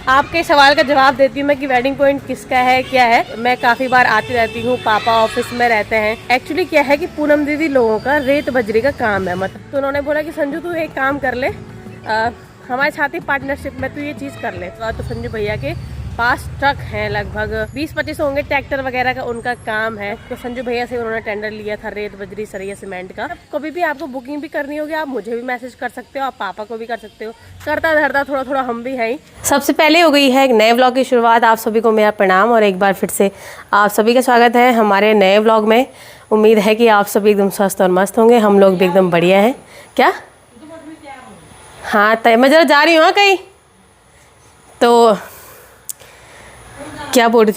आपके सवाल का जवाब देती हूँ मैं कि वेडिंग पॉइंट किसका है क्या है। मैं काफ़ी बार आती रहती हूँ, पापा ऑफिस में रहते हैं। एक्चुअली क्या है कि पूनम दीदी लोगों का रेत बजरी का काम है, मतलब तो उन्होंने बोला कि संजू तू एक काम कर ले, हमारे साथ ही पार्टनरशिप में तू ये चीज़ कर ले। तो संजू भैया के पास ट्रक हैं, लगभग 20-25 होंगे, ट्रैक्टर वगैरह का उनका काम है। तो संजू भैया से उन्होंने टेंडर लिया था रेत बजरी सरिया सीमेंट का। कभी भी आपको बुकिंग भी करनी होगी आप मुझे भी मैसेज कर सकते हो, आप पापा को भी कर सकते हो। करता धरता थोड़ा थोड़ा हम भी हैं। सबसे पहले हो गई है एक नए व्लॉग की शुरुआत। आप सभी को मेरा प्रणाम और एक बार फिर से आप सभी का स्वागत है हमारे नए व्लॉग में। उम्मीद है कि आप सभी एकदम स्वस्थ और मस्त होंगे, हम लोग भी एकदम बढ़िया हैं। क्या हाँ मैं ज़रा जा रही हूँ कहीं। तो क्या बोल रही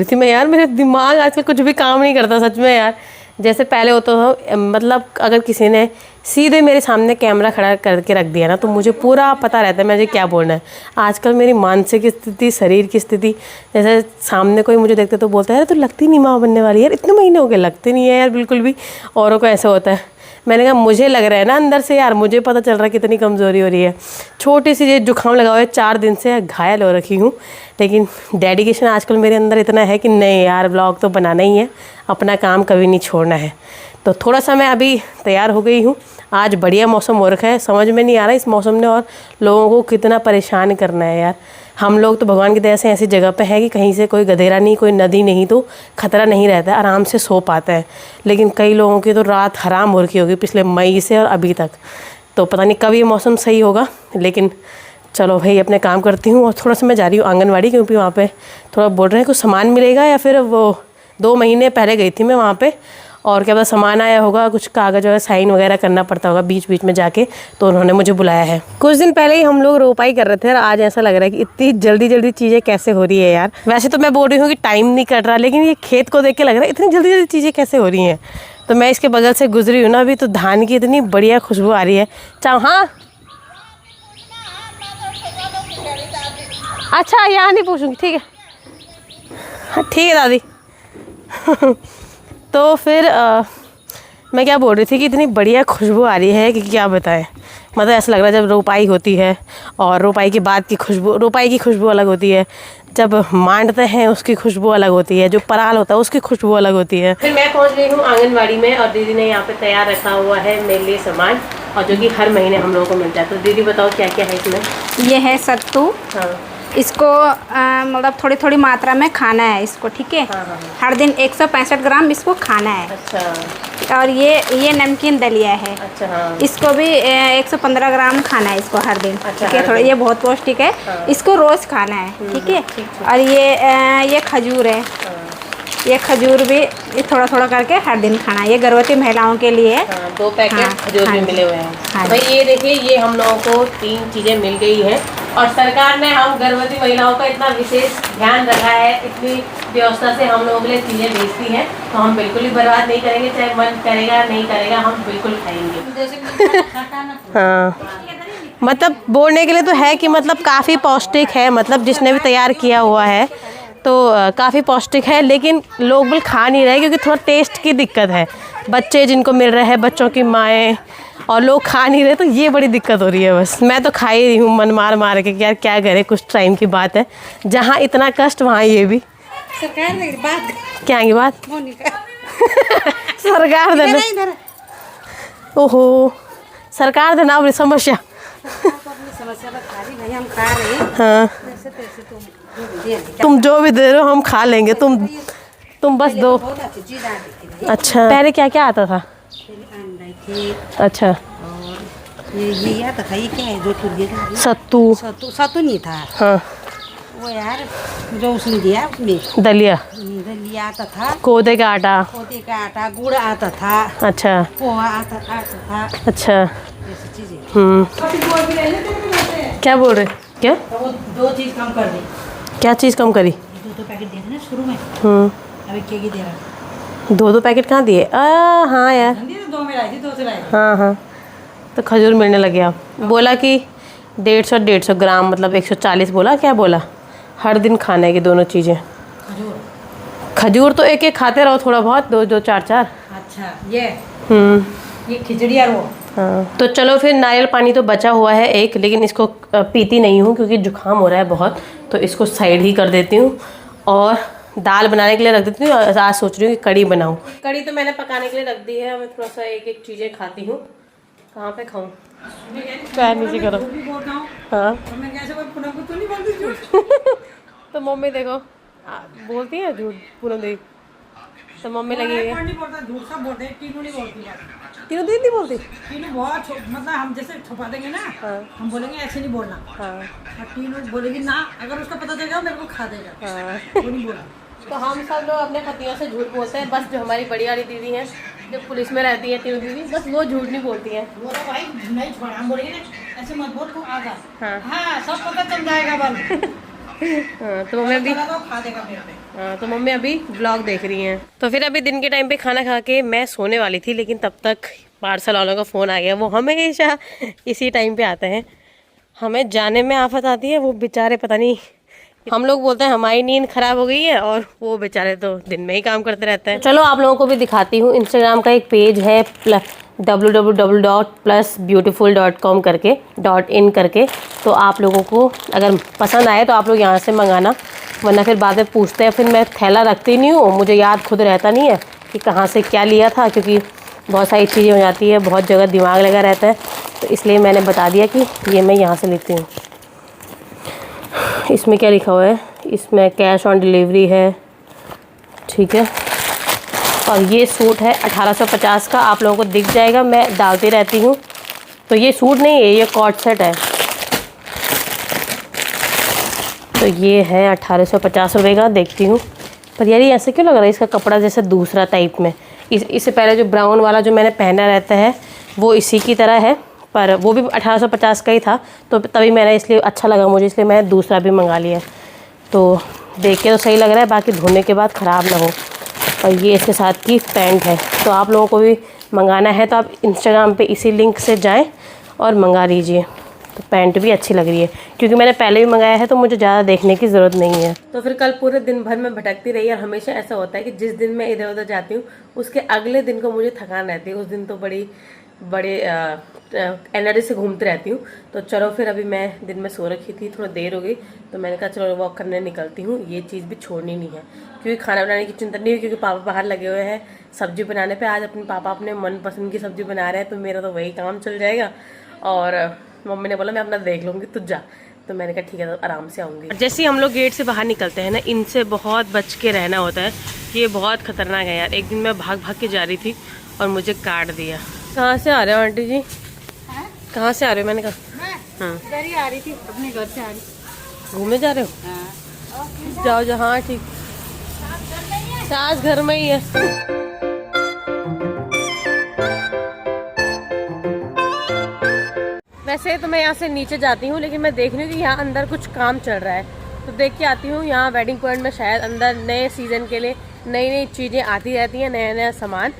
थी मैं यार, मेरे दिमाग आजकल कुछ भी काम नहीं करता सच में यार। जैसे पहले होता था, मतलब अगर किसी ने सीधे मेरे सामने कैमरा खड़ा करके रख दिया ना तो मुझे पूरा पता रहता है मुझे क्या बोलना है। आजकल मेरी मानसिक स्थिति, शरीर की स्थिति, जैसे सामने कोई मुझे देखते तो बोलता है यार तो लगती नहीं माँ बनने वाली, यार इतने महीने हो गए लगते नहीं है यार बिल्कुल भी। औरों को ऐसा होता है। मैंने कहा मुझे लग रहा है ना अंदर से यार, मुझे पता चल रहा है कितनी कमज़ोरी हो रही है। छोटी सी ये जुकाम लगा हुआ है, 4 दिन से घायल हो रखी हूँ। लेकिन डेडिकेशन आजकल मेरे अंदर इतना है कि नहीं यार व्लॉग तो बनाना ही है, अपना काम कभी नहीं छोड़ना है। तो थोड़ा सा मैं अभी तैयार हो गई हूँ। आज बढ़िया मौसम हो रखा है, समझ में नहीं आ रहा इस मौसम ने और लोगों को कितना परेशान करना है यार। हम लोग तो भगवान की दया से ऐसी जगह पे है कि कहीं से कोई गधेरा नहीं, कोई नदी नहीं, तो ख़तरा नहीं रहता है, आराम से सो पाता है। लेकिन कई लोगों की तो रात हराम हो रखी होगी पिछले मई से और अभी तक। तो पता नहीं कब ये मौसम सही होगा, लेकिन चलो भाई अपने काम करती हूँ। और थोड़ा सा मैं जा रही हूँ आंगनवाड़ी, क्योंकि वहाँ पे थोड़ा बोल रहे हैं कुछ सामान मिलेगा, या फिर वो 2 महीने पहले गई थी मैं वहाँ पे और क्या पता सामान आया होगा, कुछ कागज़ वगैरह साइन वगैरह करना पड़ता होगा बीच बीच में जाके, तो उन्होंने मुझे बुलाया है। कुछ दिन पहले ही हम लोग रोपाई कर रहे थे और आज ऐसा लग रहा है कि इतनी जल्दी जल्दी चीज़ें कैसे हो रही है यार। वैसे तो मैं बोल रही हूँ कि टाइम नहीं कट रहा, लेकिन ये खेत को देख के लग रहा है इतनी जल्दी जल्दी चीज़ें कैसे हो रही हैं। तो मैं इसके बगल से गुजरी हूँ ना अभी, तो धान की इतनी बढ़िया खुशबू आ रही है। हाँ अच्छा यहाँ नहीं पूछूँगी, ठीक है हाँ ठीक है दादी। तो फिर मैं क्या बोल रही थी कि इतनी बढ़िया खुशबू आ रही है कि क्या बताएं। मतलब ऐसा लग रहा है जब रोपाई होती है और रोपाई के बाद की खुशबू, रोपाई की खुशबू अलग होती है, जब मांडते हैं उसकी खुशबू अलग होती है, जो पराल होता है उसकी खुशबू अलग होती है। फिर मैं पहुंच गई हूँ आंगनबाड़ी में और दीदी ने यहाँ पे तैयार रखा हुआ है मेरे लिए सामान, और जो कि हर महीने हम लोगों को मिलता है। तो दीदी बताओ क्या क्या है इसमें। ये है सत्तू। हाँ। इसको मतलब थोड़ी थोड़ी मात्रा में खाना है इसको, ठीक है। हाँ, हाँ। हर दिन 165 ग्राम इसको खाना है। अच्छा। और ये नमकीन दलिया है। अच्छा। हाँ। इसको भी 115 ग्राम खाना है इसको हर दिन। अच्छा, ठीक है। थोड़ा ये बहुत पौष्टिक है। हाँ। इसको रोज़ खाना है, ठीक है। और ये खजूर है। हाँ। ये खजूर भी थोड़ा थोड़ा करके हर दिन खाना है, ये गर्भवती महिलाओं के लिए। हाँ, 2 पैकेट खजूर भी मिले हुए हैं। हाँ, तो भाई ये देखिए ये हम लोगों को 3 चीज़ें मिल गई हैं और सरकार ने हम गर्भवती महिलाओं का इतना विशेष ध्यान रखा है, इतनी व्यवस्था से हम लोगों के लिए चीज़ें भेजती हैं, तो हम बिल्कुल ही बर्बाद नहीं करेंगे, चाहे मन करेगा नहीं करेगा हम बिल्कुल खाएंगे। हाँ मतलब बोलने के लिए तो है कि मतलब काफ़ी पौष्टिक है, मतलब जिसने भी तैयार किया हुआ है तो काफ़ी पौष्टिक है, लेकिन लोग बिल्कुल खा नहीं रहे क्योंकि थोड़ा टेस्ट की दिक्कत है। बच्चे जिनको मिल रहे हैं, बच्चों की माएँ, और लोग खा नहीं रहे, तो ये बड़ी दिक्कत हो रही है। बस मैं तो खा ही रही हूँ मन मार मार के, यार क्या करें, कुछ टाइम की बात है, जहाँ इतना कष्ट वहाँ ये भी। सरकार ने बात क्या की बात सरकार देना, ओहो सरकार देना अपनी समस्या। हम खा रहे हैं। हाँ तुम जो भी दे रहे हो हम खा लेंगे, तुम बस दो। अच्छा पहले क्या क्या आता था। अच्छा ये आता था, ये क्या है जो सत्तू सत्तू नहीं था। हाँ वो यार जो उसने दिया उसमें दलिया आता था, कोदे का आटा, गुड़ आता था। अच्छा पोहा आता था। अच्छा ऐसी चीजें। क्या बोल रहे क्या। तो वो 2 चीज कम कर दी। क्या चीज़ कम करी। 2 पैकेट दिए थे ना शुरू में। अभी क्या दे रहा। 2 पैकेट कहाँ दिए। हाँ यार 2 में लाई थी, 2 से लाई। हाँ हाँ तो खजूर मिलने लगे। आप बोला कि 150 ग्राम मतलब 140 बोला, क्या बोला हर दिन खाने की दोनों चीज़ें। खजूर तो एक एक खाते रहो थोड़ा बहुत, 2 2 4 4। अच्छा ये खिचड़ी और वो हाँ, तो चलो फिर नारियल पानी तो बचा हुआ है एक, लेकिन इसको पीती नहीं हूँ क्योंकि जुकाम हो रहा है बहुत, तो इसको साइड ही कर देती हूँ और दाल बनाने के लिए रख देती हूँ। आज सोच रही हूँ कि कड़ी बनाऊँ। कड़ी तो मैंने पकाने के लिए रख दी है, मैं थोड़ा सा एक एक चीज़ें खाती हूँ। कहाँ पे खाऊँ? क्या नीचे करो। हाँ तो मम्मी देखो बोलती है झूठ पूरा देख, तो मम्मी लगी हुई है। तीनों दिन नहीं बोलती। तीनों बहुत मतलब हम जैसे छुपा देंगे ना, हाँ। हम बोलेंगे ऐसे नहीं बोलना। हाँ। और तीनों बोलेगी ना, अगर उसका पता चलेगा मेरे को खा देगा। हाँ। वो नहीं बोला। तो हम सब लोग अपने पतियों से झूठ बोलते हैं, बस जो हमारी बड़ी वाली दीदी है जो पुलिस में रहती है, तीनों दीदी, बस वो झूठ नहीं बोलती हैं। वो तो भाई नहीं छोड़ा, हम बोलेंगे ना ऐसे मत बोल, तू आगा। हाँ। हाँ सब पता चल जाएगा बल। हाँ, तो मम्मी अभी तो खा देगा मेरे पे। हाँ, तो मम्मी अभी ब्लॉग देख रही हैं। तो फिर अभी दिन के टाइम पे खाना खा के मैं सोने वाली थी, लेकिन तब तक पार्सल वालों का फ़ोन आ गया। वो हमेशा इसी टाइम पे आते हैं, हमें जाने में आफत आती है। वो बेचारे पता नहीं, हम लोग बोलते हैं हमारी नींद खराब हो गई है और वो बेचारे तो दिन में ही काम करते रहते हैं। चलो आप लोगों को भी दिखाती हूँ। इंस्टाग्राम का एक पेज है www.plusbeautiful.com करके .in करके, तो आप लोगों को अगर पसंद आए तो आप लोग यहाँ से मंगाना, वरना फिर बाद में पूछते हैं। फिर मैं थैला रखती नहीं हूँ, मुझे याद खुद रहता नहीं है कि कहाँ से क्या लिया था, क्योंकि बहुत सारी चीज़ें हो जाती है, बहुत जगह दिमाग लगा रहता है, तो इसलिए मैंने बता दिया कि ये मैं यहाँ से लेती हूँ। इसमें क्या लिखा हुआ है? इसमें कैश ऑन डिलीवरी है, ठीक है। और ये सूट है 1850 का, आप लोगों को दिख जाएगा, मैं डालती रहती हूँ। तो ये सूट नहीं है, ये कॉट सेट है। तो ये है 1850 रुपये का, देखती हूँ। पर यार ये ऐसे क्यों लग रहा है, इसका कपड़ा जैसे दूसरा टाइप में। इससे पहले जो ब्राउन वाला जो मैंने पहना रहता है वो इसी की तरह है, पर वो भी 1850 का ही था, तो तभी मैंने, इसलिए अच्छा लगा मुझे, इसलिए मैंने दूसरा भी मंगा लिया। तो देख के तो सही लग रहा है, बाकी धोने के बाद ख़राब ना हो। और ये इसके साथ की पैंट है। तो आप लोगों को भी मंगाना है तो आप इंस्टाग्राम पे इसी लिंक से जाएं और मंगा लीजिए। तो पैंट भी अच्छी लग रही है, क्योंकि मैंने पहले भी मंगाया है तो मुझे ज़्यादा देखने की ज़रूरत नहीं है। तो फिर कल पूरे दिन भर में भटकती रही, और हमेशा ऐसा होता है कि जिस दिन मैं इधर उधर जाती हूँ उसके अगले दिन को मुझे थकान रहती है। उस दिन तो बड़े एनर्जी से घूमती रहती हूँ। तो चलो फिर अभी मैं दिन में सो रखी थी, थोड़ा देर हो गई, तो मैंने कहा चलो वॉक करने निकलती हूँ। ये चीज़ भी छोड़नी नहीं है, क्योंकि खाना बनाने की चिंता नहीं हुई, क्योंकि पापा बाहर लगे हुए हैं सब्जी बनाने पे। आज अपने पापा अपने मनपसंद की सब्जी बना रहे हैं, तो मेरा तो वही काम चल जाएगा। और मम्मी ने बोला मैं अपना देख लूँगी, तू जा। तो मैंने कहा ठीक है, तो आराम से आऊँगी। जैसे ही हम लोग गेट से बाहर निकलते हैं ना, इनसे बहुत बच के रहना होता है। ये बहुत खतरनाक है यार। एक दिन मैं भाग भाग के जा रही थी और मुझे काट दिया। कहाँ से आ रहे हो आंटी जी? कहाँ से आ रहे हो? मैंने कहा हाँ इधर ही आ रही थी, अपने घर से आ रही। घूमने जा रहे हो? हाँ। जाओ जाओ। हाँ ठीक, सास घर में ही है। वैसे तो मैं यहाँ से नीचे जाती हूँ, लेकिन मैं देख रही हूँ कि यहाँ अंदर कुछ काम चल रहा है, तो देख के आती हूँ। यहाँ वेडिंग पॉइंट में शायद अंदर नए सीज़न के लिए नई नई चीज़ें आती रहती हैं, नया नया सामान,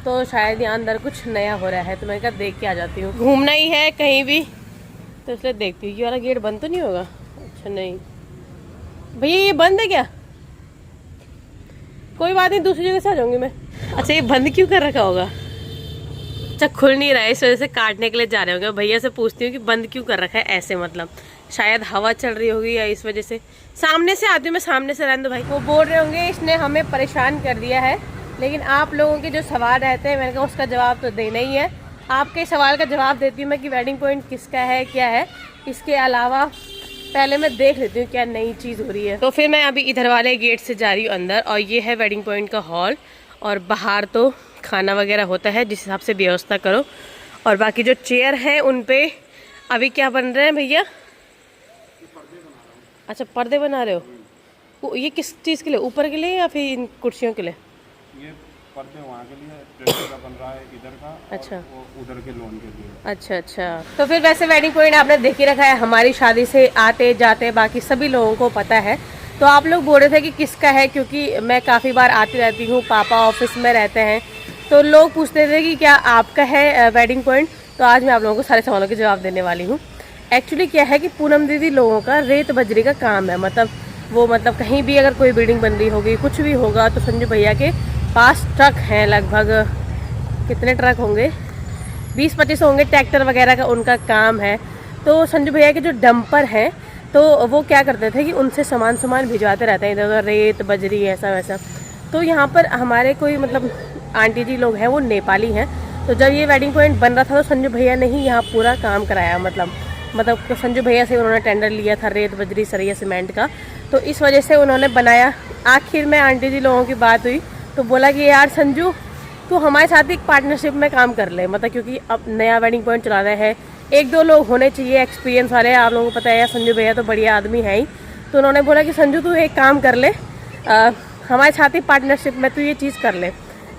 तो शायद यहाँ अंदर कुछ नया हो रहा है। तो मैंने कहा देख के आ जाती हूँ, घूमना ही है कहीं भी, तो इसलिए देखती हूँ। ये वाला गेट बंद तो नहीं होगा? अच्छा नहीं भैया, ये बंद है क्या? कोई बात नहीं, दूसरी जगह से आ जाऊँगी मैं। अच्छा ये बंद क्यों कर रखा होगा? अच्छा खुल नहीं रहा है, इस वजह से काटने के लिए जा रहे होंगे। भैया से पूछती हूँ कि बंद क्यों कर रखा है ऐसे, मतलब शायद हवा चल रही होगी या इस वजह से। सामने से आती हूँ मैं, सामने से रहने दो भाई। वो बोल रहे होंगे इसने हमें परेशान कर दिया है, लेकिन आप लोगों के जो सवाल रहते हैं, मैंने कहा उसका जवाब तो देना ही है। आपके सवाल का जवाब देती हूँ मैं कि वेडिंग पॉइंट किसका है, क्या है। इसके अलावा पहले मैं देख लेती हूँ क्या नई चीज़ हो रही है। तो फिर मैं अभी इधर वाले गेट से जा रही हूँ अंदर, और ये है वेडिंग पॉइंट का हॉल। और बाहर तो खाना वगैरह होता है, जिस हिसाब से व्यवस्था करो। और बाकी जो चेयर हैं उन पे अभी क्या बन रहे हैं भैया? अच्छा पर्दे बना रहे हो। ये किस चीज़ के लिए, ऊपर के लिए या फिर इन कुर्सियों के लिए? ये पर्दे वहाँ के लिए, ड्रेसिंग का बन रहा है इधर का, अच्छा और उधर के लोन के लिए। अच्छा अच्छा। तो फिर वैसे वेडिंग पॉइंट आपने देख ही रखा है, हमारी शादी से आते जाते बाकी सभी लोगों को पता है। तो आप लोग बोल रहे थे कि किसका है, क्योंकि मैं काफ़ी बार आती रहती हूँ, पापा ऑफिस में रहते हैं, तो लोग पूछते थे कि क्या आपका है वेडिंग पॉइंट। तो आज मैं आप लोगों को सारे सवालों के जवाब देने वाली हूँ। एक्चुअली क्या है कि पूनम दीदी लोगों का रेत बजरी का काम है, मतलब कहीं भी अगर कोई बिल्डिंग बन रही होगी, कुछ भी होगा, तो संजू भैया के पास ट्रक हैं। लगभग कितने ट्रक होंगे, 20-25 होंगे ट्रैक्टर वगैरह का उनका काम है। तो संजू भैया के जो डंपर हैं तो वो क्या करते थे कि उनसे सामान भिजवाते रहते हैं, इधर उधर रेत बजरी ऐसा वैसा। तो यहाँ पर हमारे कोई मतलब आंटी जी लोग हैं वो नेपाली हैं। तो जब ये वेडिंग पॉइंट बन रहा था तो संजू भैया ने ही यहाँ पूरा काम कराया, मतलब संजू भैया से उन्होंने टेंडर लिया था रेत बजरी सरिया सीमेंट का। तो इस वजह से उन्होंने बनाया। आखिर में आंटी जी लोगों की बात हुई तो बोला कि यार संजू तू हमारे साथ एक पार्टनरशिप में काम कर ले, मतलब क्योंकि अब नया वेडिंग पॉइंट चला रहे हैं, 1-2 लोग होने चाहिए एक्सपीरियंस वाले। आप लोगों को पता है यार संजू भैया तो बढ़िया आदमी है ही। तो उन्होंने बोला कि संजू तू एक काम कर ले, हमारे साथ ही पार्टनरशिप में तू ये चीज़ कर ले।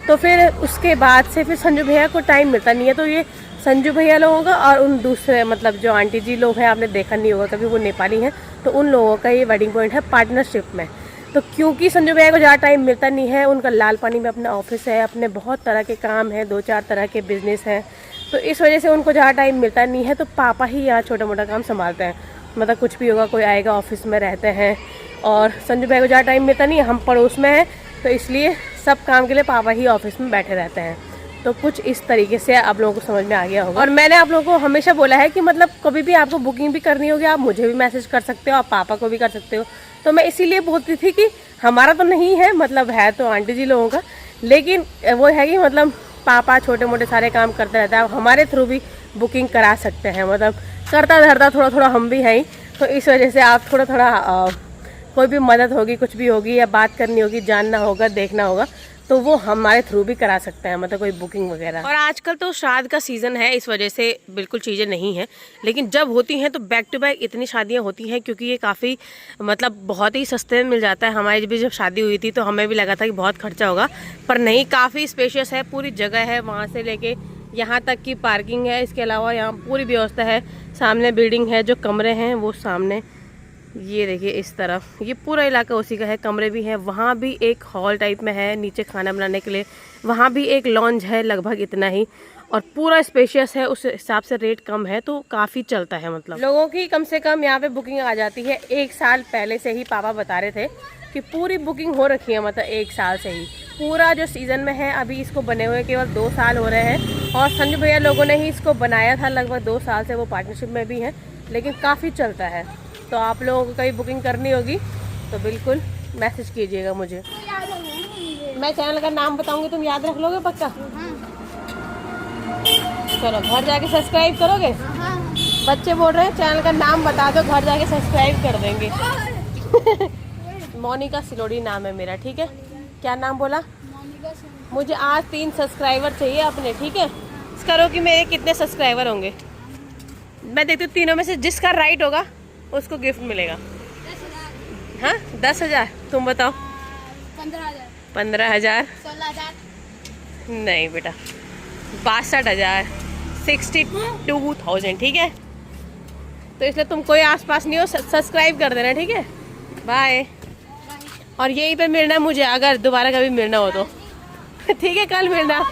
तो फिर उसके बाद से फिर संजू भैया को टाइम मिलता नहीं है। तो ये संजू भैया लोगों का और उन दूसरे मतलब जो आंटी जी लोग हैं, आपने देखा नहीं होगा कभी, वो नेपाली हैं, तो उन लोगों का ये वेडिंग पॉइंट है पार्टनरशिप में। तो क्योंकि संजू भैया को ज़्यादा टाइम मिलता नहीं है, उनका लाल पानी में अपना ऑफिस है, अपने बहुत तरह के काम हैं, 2-4 तरह के बिजनेस हैं, तो इस वजह से उनको ज़्यादा टाइम मिलता नहीं है। तो पापा ही यहाँ छोटा मोटा काम संभालते हैं, मतलब कुछ भी होगा, कोई आएगा ऑफिस में रहते हैं। और संजू भैया को ज़्यादा टाइम मिलता नहीं है, हम पड़ोस में हैं, तो इसलिए सब काम के लिए पापा ही ऑफिस में बैठे रहते हैं। तो कुछ इस तरीके से आप लोगों को समझ में आ गया होगा। और मैंने आप लोगों को हमेशा बोला है कि मतलब कभी भी आपको बुकिंग भी करनी होगी आप मुझे भी मैसेज कर सकते हो, आप पापा को भी कर सकते हो। तो मैं इसीलिए बोलती थी कि हमारा तो नहीं है, मतलब है तो आंटी जी लोगों का, लेकिन वो है कि मतलब पापा छोटे मोटे सारे काम करते रहते हैं, आप हमारे थ्रू भी बुकिंग करा सकते हैं। मतलब करता धरता थोड़ा थोड़ा हम भी हैं ही, तो इस वजह से आप थोड़ा थोड़ा कोई भी मदद होगी, कुछ भी होगी या बात करनी होगी, जानना होगा, देखना होगा, तो वो हमारे थ्रू भी करा सकते हैं, मतलब कोई बुकिंग वगैरह। और आजकल तो श्राद्ध का सीज़न है, इस वजह से बिल्कुल चीज़ें नहीं हैं, लेकिन जब होती हैं तो बैक टू बैक इतनी शादियां होती हैं, क्योंकि ये काफ़ी मतलब बहुत ही सस्ते में मिल जाता है। हमारी भी जब शादी हुई थी तो हमें भी लगा था कि बहुत खर्चा होगा, पर नहीं, काफ़ी स्पेशियस है, पूरी जगह है, वहाँ से लेके यहाँ तक की पार्किंग है, इसके अलावा यहाँ पूरी व्यवस्था है। सामने बिल्डिंग है, जो कमरे हैं वो सामने ये देखिए इस तरफ, ये पूरा इलाका उसी का है, कमरे भी हैं, वहाँ भी एक हॉल टाइप में है नीचे खाना बनाने के लिए, वहाँ भी एक लॉन्ज है, लगभग इतना ही, और पूरा स्पेशियस है, उस हिसाब से रेट कम है, तो काफ़ी चलता है। मतलब लोगों की कम से कम यहाँ पे बुकिंग आ जाती है 1 साल पहले से ही। पापा बता रहे थे कि पूरी बुकिंग हो रखी है, मतलब 1 साल से ही। पूरा जो सीज़न में है, अभी इसको बने हुए केवल 2 साल हो रहे हैं, और संजू भैया लोगों ने ही इसको बनाया था, लगभग 2 साल से वो पार्टनरशिप में भी हैं, लेकिन काफ़ी चलता है। तो आप लोगों को कहीं बुकिंग करनी होगी तो बिल्कुल मैसेज कीजिएगा मुझे। मैं चैनल का नाम बताऊंगी, तुम याद रख लोगे पक्का? चलो घर जाके सब्सक्राइब करोगे? बच्चे बोल रहे हैं चैनल का नाम बता दो, घर जाके सब्सक्राइब कर देंगे। मोनिका सिलोड़ी नाम है मेरा, ठीक है? क्या नाम बोला? मुझे आज 3 सब्सक्राइबर चाहिए अपने, ठीक है? करो कि मेरे कितने सब्सक्राइबर होंगे, मैं देखती हूँ तीनों में से जिसका राइट होगा उसको गिफ्ट मिलेगा। 10,000। हाँ 10,000। तुम बताओ? 15,000। 15,000? 16,000। नहीं बेटा, 62,000, 62,000, ठीक है? तो इसलिए तुम कोई आसपास नहीं हो, सब्सक्राइब कर देना, ठीक है? बाय। और यहीं पे मिलना मुझे, अगर दोबारा कभी मिलना हो तो। ठीक है, कल मिलना।